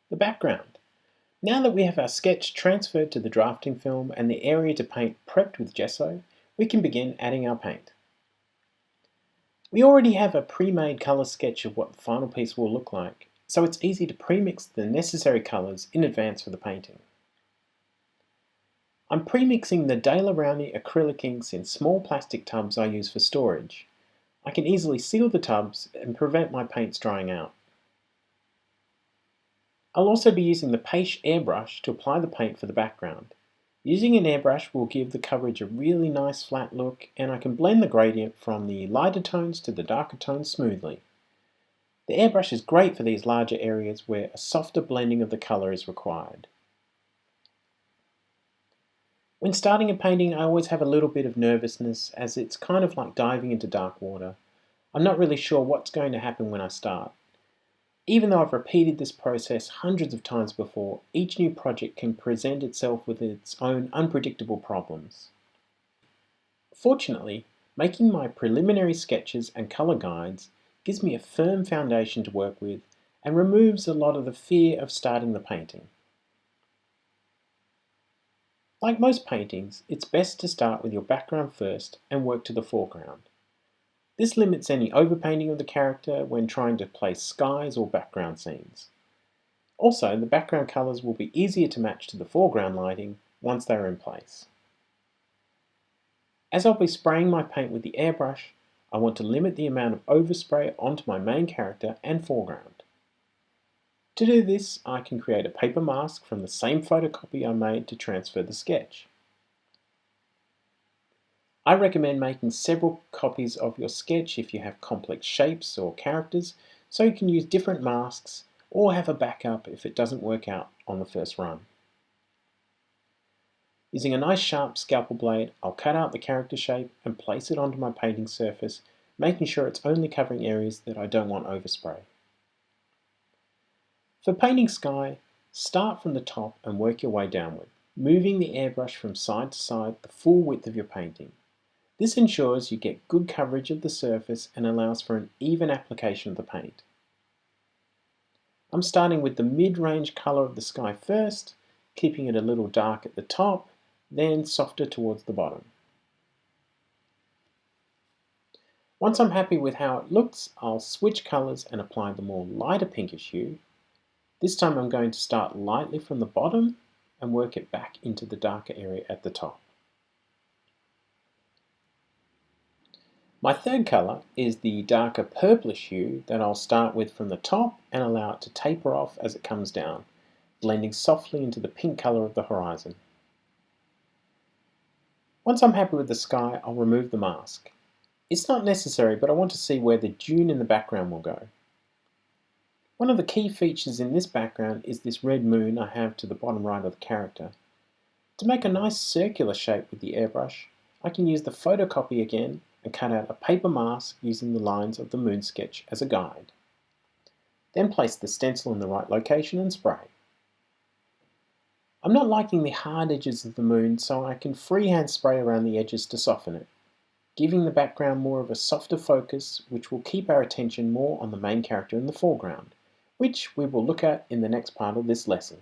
The background. Now that we have our sketch transferred to the drafting film and the area to paint prepped with gesso, we can begin adding our paint. We already have a pre-made colour sketch of what the final piece will look like, so it's easy to pre-mix the necessary colours in advance for the painting. I'm pre-mixing the Daler-Rowney acrylic inks in small plastic tubs I use for storage. I can easily seal the tubs and prevent my paints drying out. I'll also be using the Paste airbrush to apply the paint for the background. Using an airbrush will give the coverage a really nice flat look, and I can blend the gradient from the lighter tones to the darker tones smoothly. The airbrush is great for these larger areas where a softer blending of the colour is required. When starting a painting, I always have a little bit of nervousness, as it's kind of like diving into dark water. I'm not really sure what's going to happen when I start. Even though I've repeated this process hundreds of times before, each new project can present itself with its own unpredictable problems. Fortunately, making my preliminary sketches and colour guides gives me a firm foundation to work with and removes a lot of the fear of starting the painting. Like most paintings, it's best to start with your background first and work to the foreground. This limits any overpainting of the character when trying to place skies or background scenes. Also, the background colours will be easier to match to the foreground lighting once they are in place. As I'll be spraying my paint with the airbrush, I want to limit the amount of overspray onto my main character and foreground. To do this, I can create a paper mask from the same photocopy I made to transfer the sketch. I recommend making several copies of your sketch if you have complex shapes or characters, so you can use different masks or have a backup if it doesn't work out on the first run. Using a nice sharp scalpel blade, I'll cut out the character shape and place it onto my painting surface, making sure it's only covering areas that I don't want overspray. For painting sky, start from the top and work your way downward, moving the airbrush from side to side the full width of your painting. This ensures you get good coverage of the surface and allows for an even application of the paint. I'm starting with the mid-range colour of the sky first, keeping it a little dark at the top, then softer towards the bottom. Once I'm happy with how it looks, I'll switch colours and apply the more lighter pinkish hue. This time I'm going to start lightly from the bottom and work it back into the darker area at the top. My third colour is the darker purplish hue that I'll start with from the top and allow it to taper off as it comes down, blending softly into the pink colour of the horizon. Once I'm happy with the sky, I'll remove the mask. It's not necessary, but I want to see where the dune in the background will go. One of the key features in this background is this red moon I have to the bottom right of the character. To make a nice circular shape with the airbrush, I can use the photocopy again and cut out a paper mask using the lines of the moon sketch as a guide. Then place the stencil in the right location and spray. I'm not liking the hard edges of the moon, so I can freehand spray around the edges to soften it, giving the background more of a softer focus, which will keep our attention more on the main character in the foreground, which we will look at in the next part of this lesson.